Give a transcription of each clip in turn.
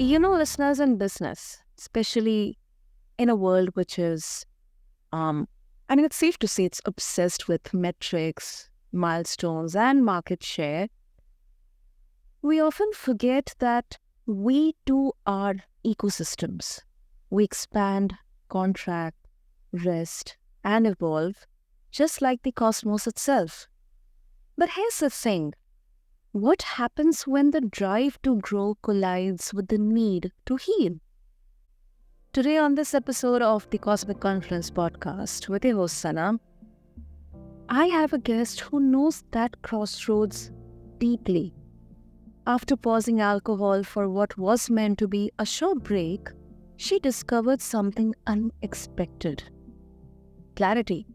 Listeners in business, especially in a world which is, it's safe to say it's obsessed with metrics, milestones, and market share, we often forget that we too are ecosystems. We expand, contract, rest, and evolve just like the cosmos itself. But here's the thing. What happens when the drive to grow collides with the need to heal? Today, on this episode of the Cosmic Confluence podcast with your host Sana, I have a guest who knows that crossroads deeply. After pausing alcohol for what was meant to be a short break, she discovered something unexpected: clarity.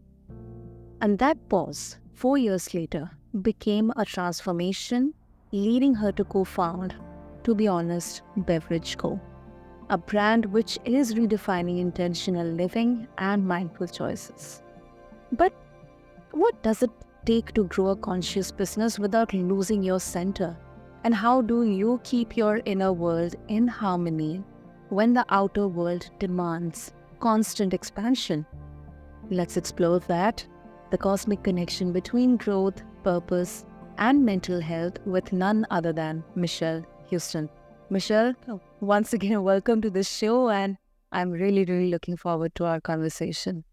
And that pause, 4 years later, became a transformation, leading her to co-found, to be honest, Beverage Co., a brand which is redefining intentional living and mindful choices. But what does it take to grow a conscious business without losing your center? And how do you keep your inner world in harmony when the outer world demands constant expansion? Let's explore that, the cosmic connection between growth, purpose, and mental health with none other than Michelle Houston. Michelle, once again, welcome to the show, and I'm really, really looking forward to our conversation.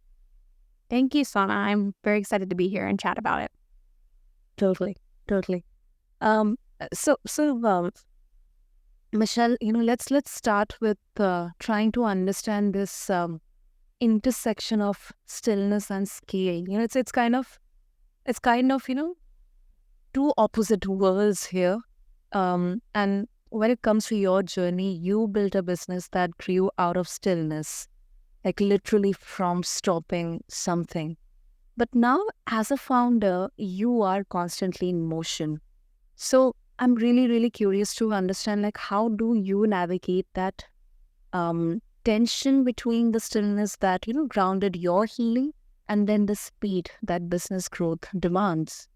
Thank you, Sana. I'm very excited to be here and chat about it. Totally. So, Michelle, let's start with trying to understand this intersection of stillness and scale. It's kind of two opposite worlds here. And when it comes to your journey, you built a business that grew out of stillness, like literally from stopping something. But now, as a founder, you are constantly in motion. So I'm really, really curious to understand, like, how do you navigate that tension between the stillness that, grounded your healing and then the speed that business growth demands?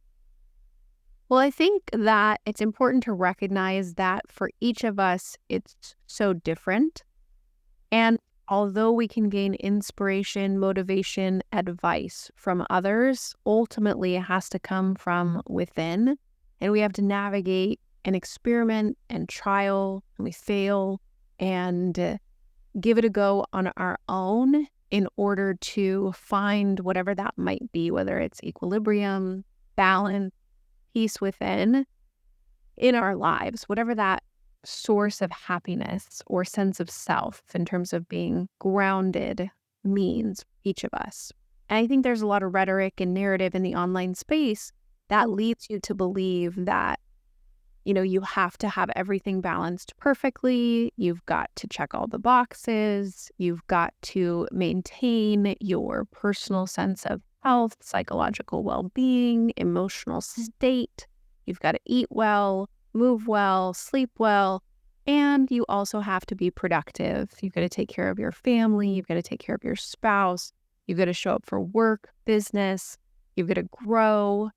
Well, I think that it's important to recognize that for each of us, it's so different. And although we can gain inspiration, motivation, advice from others, ultimately it has to come from within. And we have to navigate and experiment and trial, and we fail and give it a go on our own in order to find whatever that might be, whether it's equilibrium, balance, peace within in our lives, whatever that source of happiness or sense of self in terms of being grounded means each of us. And I think there's a lot of rhetoric and narrative in the online space that leads you to believe that, you have to have everything balanced perfectly. You've got to check all the boxes. You've got to maintain your personal sense of health, psychological well-being, emotional state. You've got to eat well, move well, sleep well, and you also have to be productive. You've got to take care of your family. You've got to take care of your spouse. You've got to show up for work, business. You've got to grow.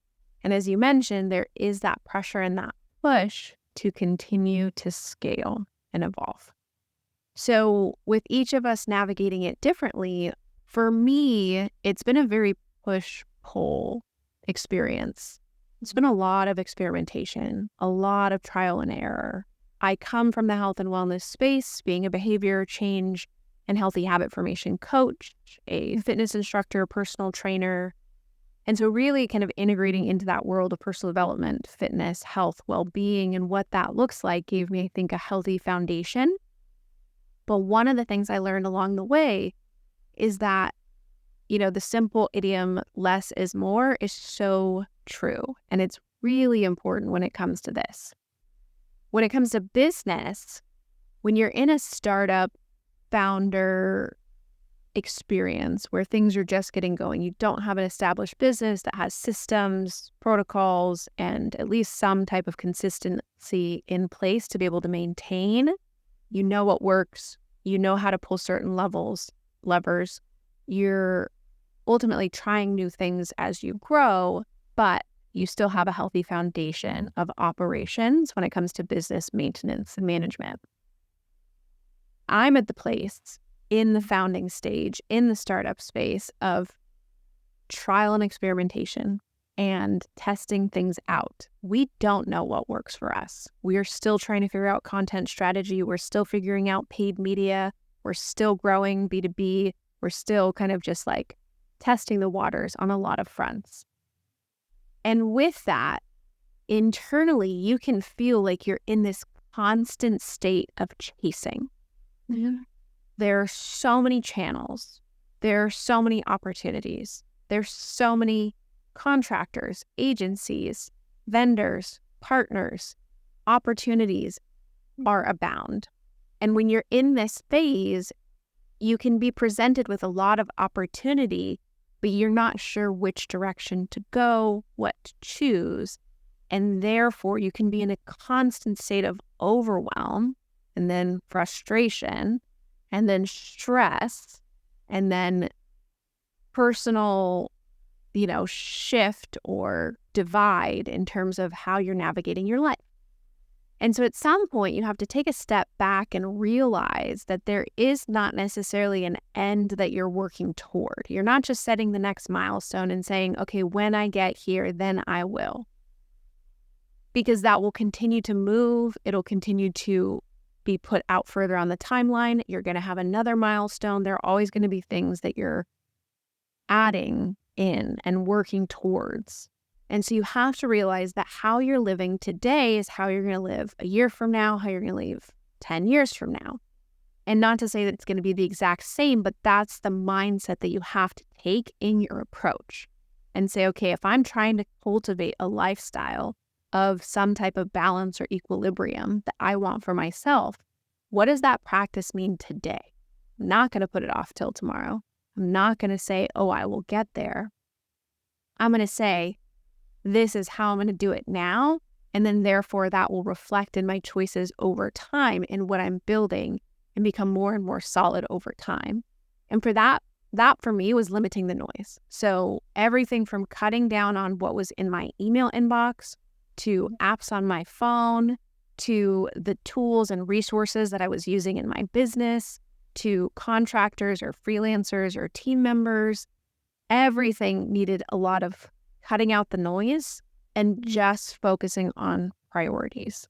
And as you mentioned, there is that pressure and that push to continue to scale and evolve. So with each of us navigating it differently, for me, it's been a very push-pull experience. It's been a lot of experimentation, a lot of trial and error. I come from the health and wellness space, being a behavior change and healthy habit formation coach, a fitness instructor, personal trainer. And so really kind of integrating into that world of personal development, fitness, health, well-being, and what that looks like gave me, I think, a healthy foundation. But one of the things I learned along the way is that, the simple idiom, less is more, is so true. And it's really important when it comes to this. When it comes to business, when you're in a startup founder experience where things are just getting going, you don't have an established business that has systems, protocols, and at least some type of consistency in place to be able to maintain, what works, how to pull certain levers. You're ultimately trying new things as you grow, but you still have a healthy foundation of operations when it comes to business maintenance and management. I'm at the place in the founding stage, in the startup space of trial and experimentation and testing things out. We don't know what works for us. We are still trying to figure out content strategy. We're still figuring out paid media. We're still growing B2B. We're still kind of just like testing the waters on a lot of fronts. And with that, internally, you can feel like you're in this constant state of chasing. Yeah. There are so many channels. There are so many opportunities. There's so many contractors, agencies, vendors, partners, opportunities are abound. And when you're in this phase, you can be presented with a lot of opportunity, but you're not sure which direction to go, what to choose. And therefore, you can be in a constant state of overwhelm and then frustration and then stress and then personal, shift or divide in terms of how you're navigating your life. And so at some point, you have to take a step back and realize that there is not necessarily an end that you're working toward. You're not just setting the next milestone and saying, okay, when I get here, then I will. Because that will continue to move. It'll continue to be put out further on the timeline. You're going to have another milestone. There are always going to be things that you're adding in and working towards. And so you have to realize that how you're living today is how you're going to live a year from now, how you're going to live 10 years from now. And not to say that it's going to be the exact same, but that's the mindset that you have to take in your approach and say, okay, if I'm trying to cultivate a lifestyle of some type of balance or equilibrium that I want for myself, what does that practice mean today? I'm not going to put it off till tomorrow. I'm not going to say, oh, I will get there. I'm going to say, this is how I'm going to do it now. And then therefore that will reflect in my choices over time in what I'm building and become more and more solid over time. And for that for me was limiting the noise. So everything from cutting down on what was in my email inbox to apps on my phone, to the tools and resources that I was using in my business, to contractors or freelancers or team members, everything needed a lot of cutting out the noise and just focusing on priorities.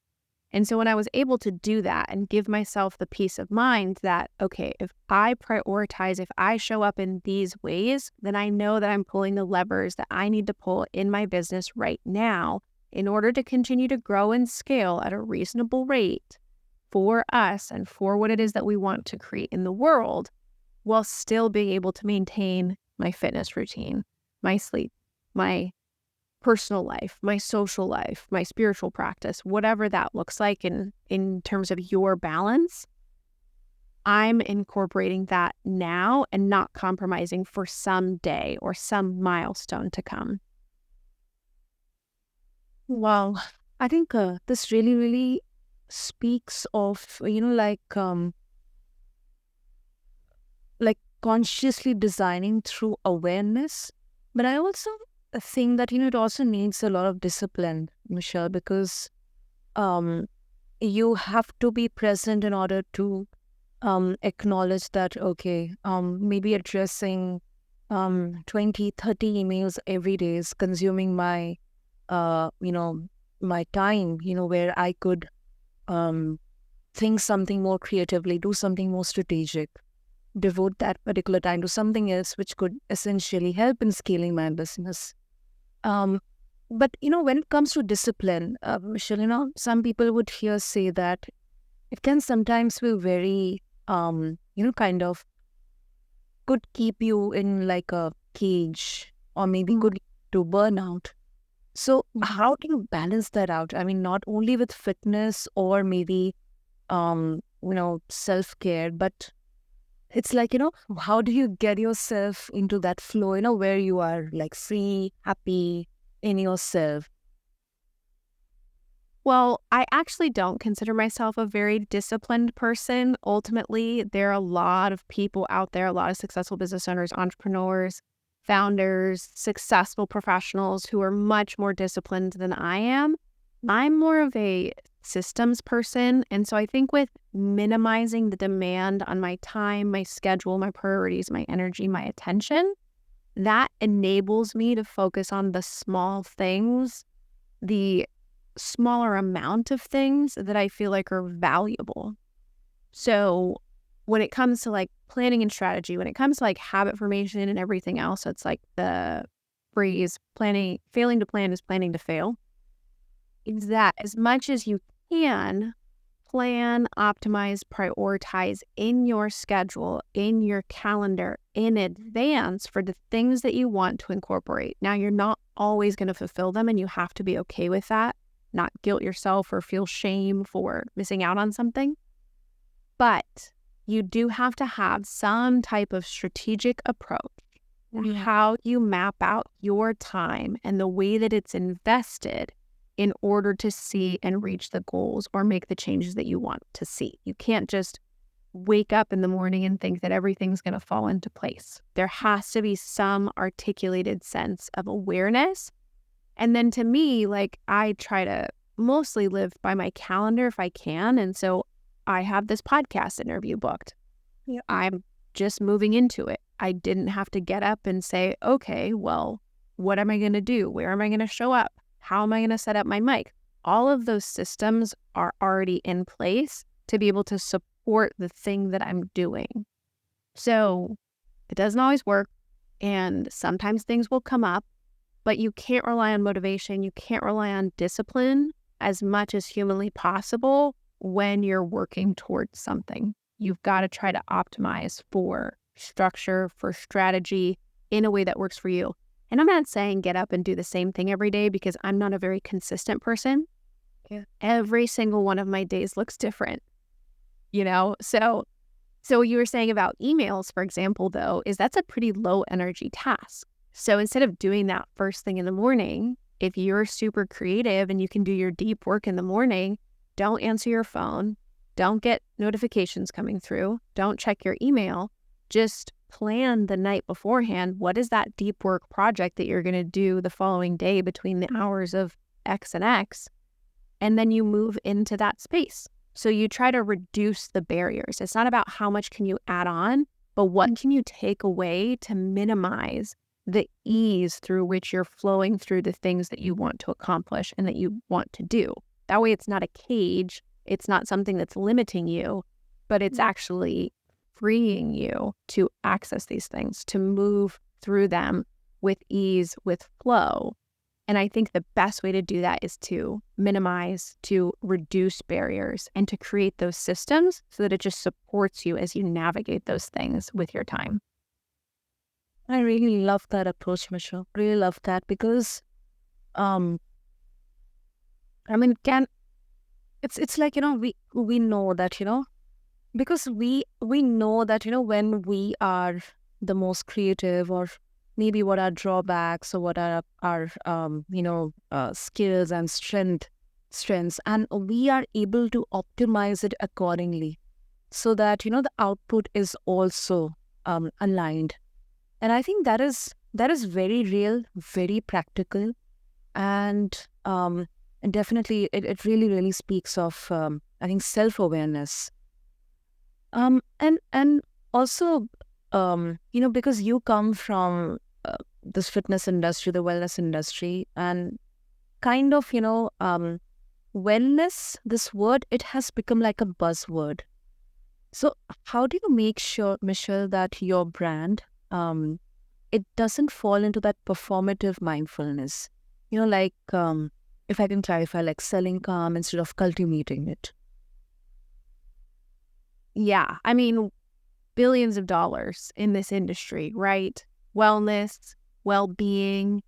And so when I was able to do that and give myself the peace of mind that, okay, if I prioritize, if I show up in these ways, then I know that I'm pulling the levers that I need to pull in my business right now in order to continue to grow and scale at a reasonable rate for us and for what it is that we want to create in the world, while still being able to maintain my fitness routine, my sleep, my personal life, my social life, my spiritual practice, whatever that looks like in terms of your balance. I'm incorporating that now and not compromising for some day or some milestone to come. Wow. I think this really, really speaks of, like consciously designing through awareness. But I also think that, it also needs a lot of discipline, Michelle, because you have to be present in order to acknowledge that, okay, maybe addressing 20, 30 emails every day is consuming my, my time, where I could think something more creatively, do something more strategic, devote that particular time to something else, which could essentially help in scaling my business. But, when it comes to discipline, Michelle, some people would hear say that it can sometimes be very, kind of could keep you in like a cage or maybe could lead to burnout. So how do you balance that out? I mean, not only with fitness or maybe, self-care, but it's like, how do you get yourself into that flow, where you are like free, happy in yourself? Well, I actually don't consider myself a very disciplined person. Ultimately, there are a lot of people out there, a lot of successful business owners, entrepreneurs, founders, successful professionals who are much more disciplined than I am. I'm more of a systems person. And so I think with minimizing the demand on my time, my schedule, my priorities, my energy, my attention, that enables me to focus on the small things, the smaller amount of things that I feel like are valuable. So when it comes to like planning and strategy, when it comes to like habit formation and everything else, it's like the phrase failing to plan is planning to fail. Is that as much as you can plan, optimize, prioritize in your schedule, in your calendar, in advance for the things that you want to incorporate. Now, you're not always going to fulfill them, and you have to be okay with that, not guilt yourself or feel shame for missing out on something. But you do have to have some type of strategic approach to how you map out your time and the way that it's invested in order to see and reach the goals or make the changes that you want to see. You can't just wake up in the morning and think that everything's going to fall into place. There has to be some articulated sense of awareness. And then to me, like, I try to mostly live by my calendar if I can. And so I have this podcast interview booked. Yeah. I'm just moving into it. I didn't have to get up and say, okay, well, what am I going to do? Where am I going to show up? How am I going to set up my mic? All of those systems are already in place to be able to support the thing that I'm doing. So it doesn't always work, and sometimes things will come up, but you can't rely on motivation. You can't rely on discipline as much as humanly possible when you're working towards something. You've got to try to optimize for structure, for strategy in a way that works for you. And I'm not saying get up and do the same thing every day, because I'm not a very consistent person. Yeah. Every single one of my days looks different, you know? So what you were saying about emails, for example, though, is that's a pretty low energy task. So instead of doing that first thing in the morning, if you're super creative and you can do your deep work in the morning, don't answer your phone. Don't get notifications coming through. Don't check your email. Just plan the night beforehand. What is that deep work project that you're going to do the following day between the hours of X and X? And then you move into that space. So you try to reduce the barriers. It's not about how much can you add on, but what can you take away to minimize the ease through which you're flowing through the things that you want to accomplish and that you want to do. That way it's not a cage. It's not something that's limiting you, but it's actually freeing you to access these things, to move through them with ease, with flow. And I think the best way to do that is to minimize, to reduce barriers, and to create those systems so that it just supports you as you navigate those things with your time. I really love that approach, Michelle. Really love that, because it's like, we know that, because we know that, when we are the most creative, or maybe what are drawbacks, or what are our skills and strengths, and we are able to optimize it accordingly, so that the output is also aligned. And I think that is very real, very practical, and definitely it really speaks of I think self-awareness. And also, because you come from this fitness industry, the wellness industry, and kind of, wellness, this word, it has become like a buzzword. So how do you make sure, Michelle, that your brand, it doesn't fall into that performative mindfulness? If I can clarify, like selling calm instead of cultivating it. Yeah, I mean, billions of dollars in this industry, right? Wellness, well-being,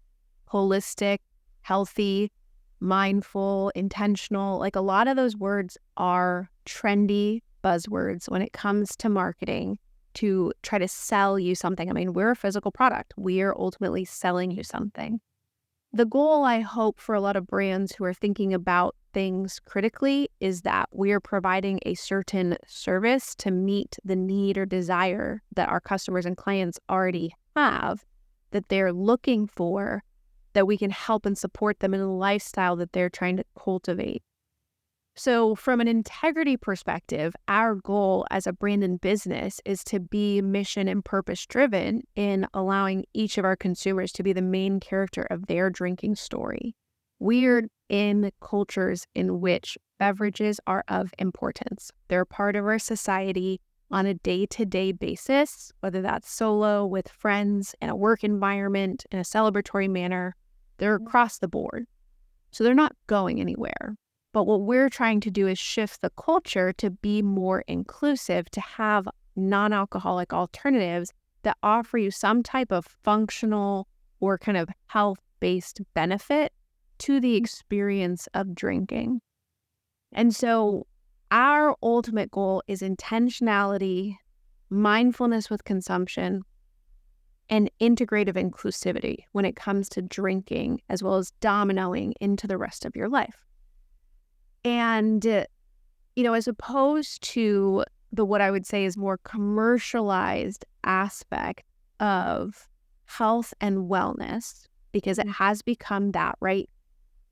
holistic, healthy, mindful, intentional. Like, a lot of those words are trendy buzzwords when it comes to marketing to try to sell you something. I mean, we're a physical product. We are ultimately selling you something. The goal, I hope, for a lot of brands who are thinking about things critically is that we are providing a certain service to meet the need or desire that our customers and clients already have, that they're looking for, that we can help and support them in the lifestyle that they're trying to cultivate. So from an integrity perspective, our goal as a brand and business is to be mission and purpose driven in allowing each of our consumers to be the main character of their drinking story. We're in cultures in which beverages are of importance. They're part of our society on a day-to-day basis, whether that's solo, with friends, in a work environment, in a celebratory manner. They're across the board. So they're not going anywhere. But what we're trying to do is shift the culture to be more inclusive, to have non-alcoholic alternatives that offer you some type of functional or kind of health-based benefit to the experience of drinking. And so our ultimate goal is intentionality, mindfulness with consumption, and integrative inclusivity when it comes to drinking, as well as dominoing into the rest of your life. And, as opposed to what I would say is more commercialized aspect of health and wellness, because it has become that, right,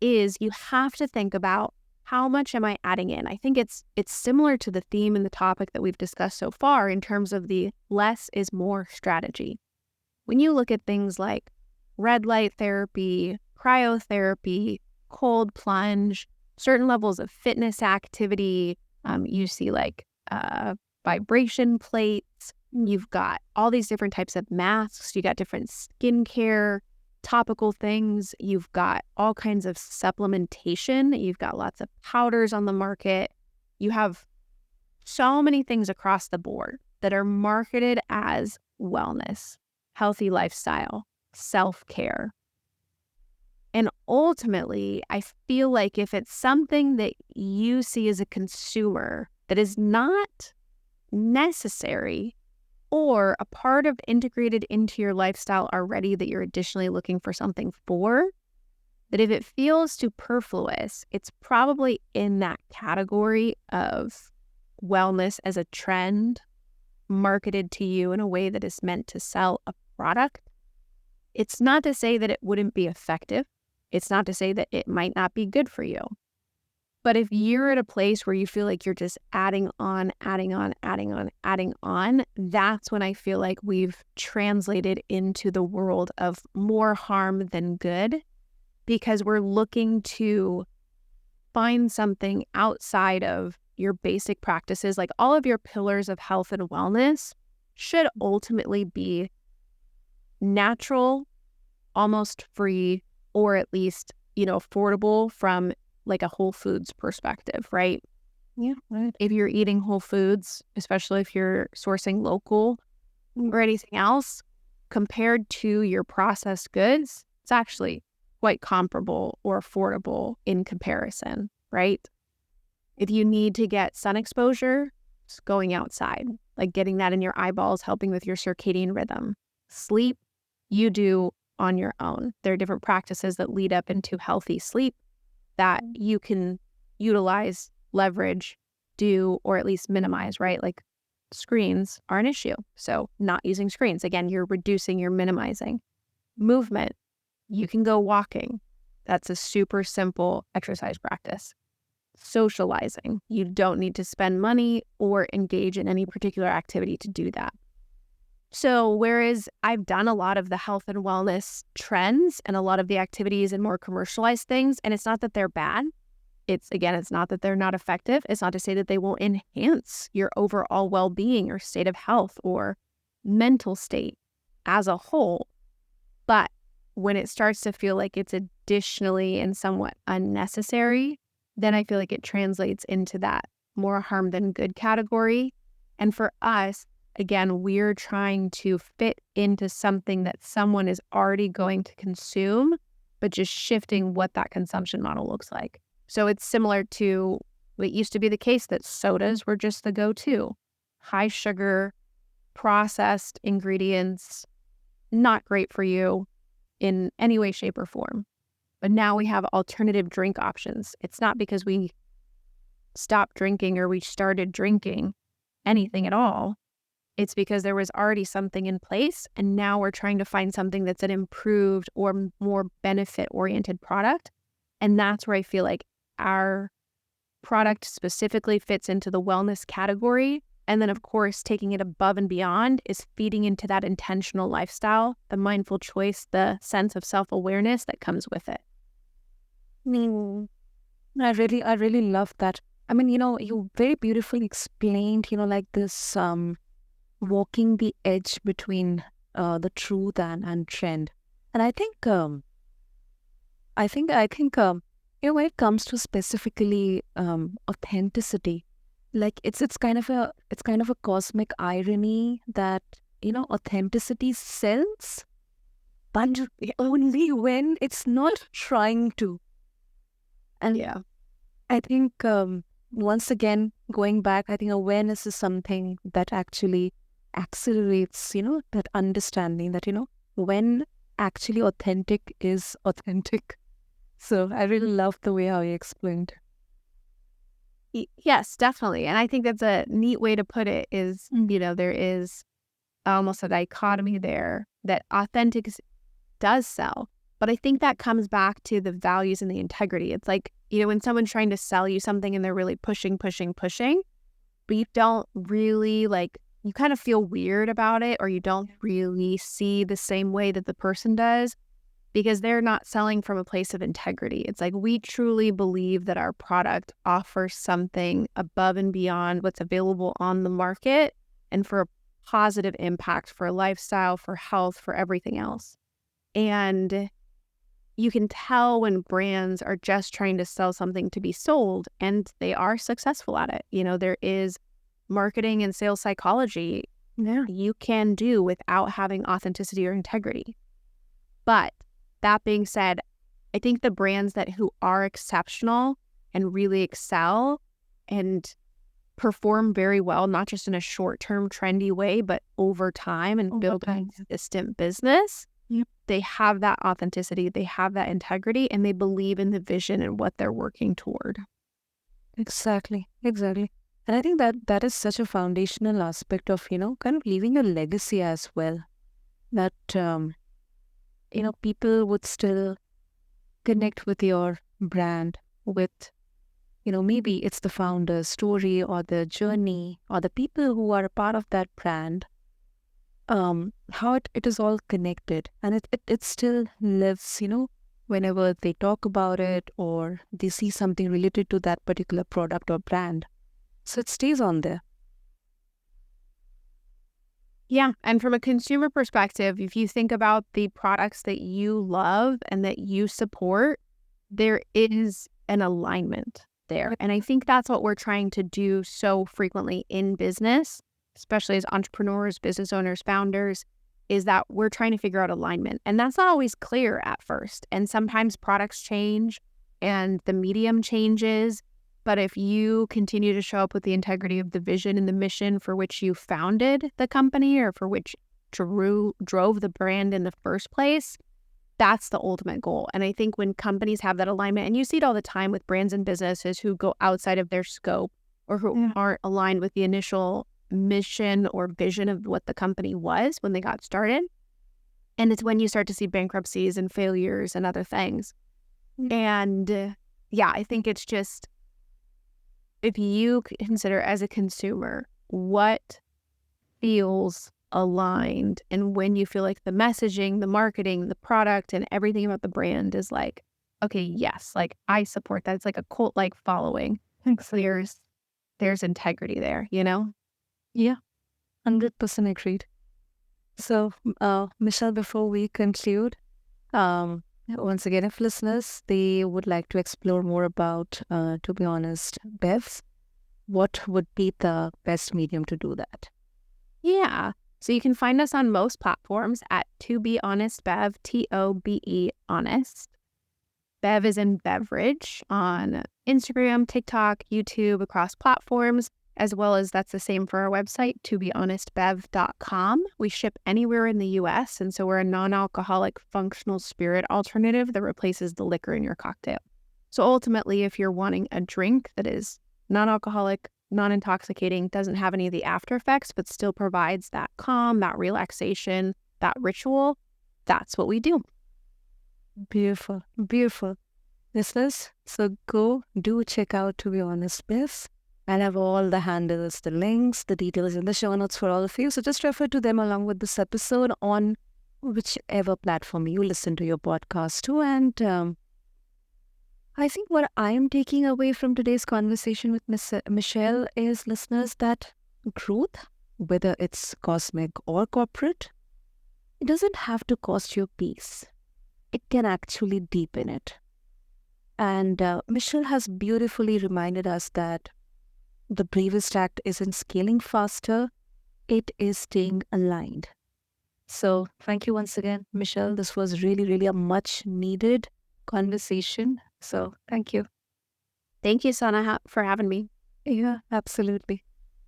is you have to think about how much am I adding in? I think it's similar to the theme and the topic that we've discussed so far in terms of the less is more strategy. When you look at things like red light therapy, cryotherapy, cold plunge, certain levels of fitness activity, you see like vibration plates, you've got all these different types of masks, you got different skincare, topical things, you've got all kinds of supplementation, you've got lots of powders on the market, you have so many things across the board that are marketed as wellness, healthy lifestyle, self-care. And ultimately, I feel like if it's something that you see as a consumer that is not necessary or a part of integrated into your lifestyle already that you're additionally looking for something for, that if it feels superfluous, it's probably in that category of wellness as a trend marketed to you in a way that is meant to sell a product. It's not to say that it wouldn't be effective. It's not to say that it might not be good for you. But if you're at a place where you feel like you're just adding on, that's when I feel like we've translated into the world of more harm than good, because we're looking to find something outside of your basic practices. Like all of your pillars of health and wellness should ultimately be natural, almost free, or at least, affordable from like a Whole Foods perspective, right? Yeah, right. If you're eating Whole Foods, especially if you're sourcing local or anything else, compared to your processed goods, it's actually quite comparable or affordable in comparison, right? If you need to get sun exposure, it's going outside, like getting that in your eyeballs, helping with your circadian rhythm. Sleep, you do on your own. There are different practices that lead up into healthy sleep that you can utilize, leverage, do, or at least minimize, right? Like screens are an issue. So not using screens. Again, you're reducing, you're minimizing. Movement, you can go walking. That's a super simple exercise practice. Socializing, you don't need to spend money or engage in any particular activity to do that. So whereas I've done a lot of the health and wellness trends and a lot of the activities and more commercialized things, and it's not that they're bad. It's not that they're not effective. It's not to say that they won't enhance your overall well-being or state of health or mental state as a whole. But when it starts to feel like it's additionally and somewhat unnecessary, then I feel like it translates into that more harm than good category. And for us, again, we're trying to fit into something that someone is already going to consume, but just shifting what that consumption model looks like. So it's similar to what used to be the case that sodas were just the go-to. High sugar, processed ingredients, not great for you in any way, shape, or form. But now we have alternative drink options. It's not because we stopped drinking or we started drinking anything at all. It's because there was already something in place, and now we're trying to find something that's an improved or more benefit-oriented product. And that's where I feel like our product specifically fits into the wellness category. And then, of course, taking it above and beyond is feeding into that intentional lifestyle, the mindful choice, the sense of self-awareness that comes with it. I really love that. I mean, you very beautifully explained, like this walking the edge between the truth and trend. And I think, when it comes to specifically authenticity, like it's kind of a cosmic irony that authenticity sells, but only when it's not trying to. And Yeah. I think once again, going back, I think awareness is something that actually accelerates, that understanding that, when actually authentic is authentic. So I really love the way how you explained. Yes, definitely. And I think that's a neat way to put it is, there is almost a dichotomy there that authentic does sell. But I think that comes back to the values and the integrity. It's like, when someone's trying to sell you something and they're really pushing, but you don't really you kind of feel weird about it, or you don't really see the same way that the person does because they're not selling from a place of integrity. It's like we truly believe that our product offers something above and beyond what's available on the market and for a positive impact for lifestyle, for health, for everything else. And you can tell when brands are just trying to sell something to be sold, and they are successful at it. There is marketing and sales psychology you can do without having authenticity or integrity. But that being said, I think the brands who are exceptional and really excel and perform very well, not just in a short-term trendy way, but over time and build a consistent business, they have that authenticity, they have that integrity, and they believe in the vision and what they're working toward. Exactly. And I think that is such a foundational aspect of, kind of leaving a legacy as well. That, people would still connect with your brand with, maybe it's the founder's story or the journey or the people who are a part of that brand. How it is all connected, and it still lives, whenever they talk about it or they see something related to that particular product or brand. So it stays on there. Yeah. And from a consumer perspective, if you think about the products that you love and that you support, there is an alignment there. And I think that's what we're trying to do so frequently in business, especially as entrepreneurs, business owners, founders, is that we're trying to figure out alignment. And that's not always clear at first. And sometimes products change and the medium changes. But if you continue to show up with the integrity of the vision and the mission for which you founded the company or for which drove the brand in the first place, that's the ultimate goal. And I think when companies have that alignment, and you see it all the time with brands and businesses who go outside of their scope or who aren't aligned with the initial mission or vision of what the company was when they got started. And it's when you start to see bankruptcies and failures and other things. And I think it's just, if you consider as a consumer what feels aligned and when you feel like the messaging, the marketing, the product, and everything about the brand is like, okay, yes, I support that. It's like a cult-like following. There's integrity there, Yeah, 100% agreed. So, Michelle, before we conclude, once again, if listeners, they would like to explore more about, to be honest, Bevs, what would be the best medium to do that? Yeah. So you can find us on most platforms at To Be Honest Bev, TOBE Honest. Bev is in Beverage on Instagram, TikTok, YouTube, across platforms, as well as that's the same for our website, tobehonestbev.com. We ship anywhere in the U.S., and so we're a non-alcoholic functional spirit alternative that replaces the liquor in your cocktail. So ultimately, if you're wanting a drink that is non-alcoholic, non-intoxicating, doesn't have any of the after effects, but still provides that calm, that relaxation, that ritual, that's what we do. Beautiful, beautiful. listeners, so go do check out To Be Honest Bliss. I'll have all the handles, the links, the details in the show notes for all of you. So just refer to them along with this episode on whichever platform you listen to your podcast to. And I think what I am taking away from today's conversation with Miss Michelle is, listeners, that growth, whether it's cosmic or corporate, it doesn't have to cost you peace. It can actually deepen it. And Michelle has beautifully reminded us that the bravest act isn't scaling faster, it is staying aligned. So thank you once again, Michelle. This was really, really a much needed conversation. So thank you. Thank you, Sana, for having me. Yeah, absolutely.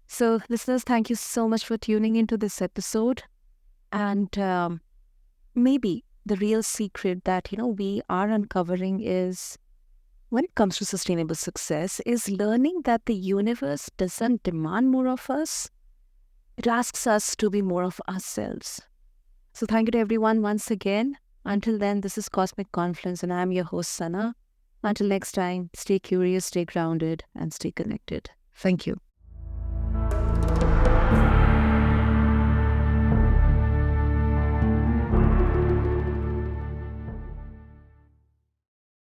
So, listeners, thank you so much for tuning into this episode. And maybe the real secret that, we are uncovering is, when it comes to sustainable success, is learning that the universe doesn't demand more of us. It asks us to be more of ourselves. So thank you to everyone once again. Until then, this is Cosmic Confluence and I'm your host, Sana. Until next time, stay curious, stay grounded, and stay connected. Thank you.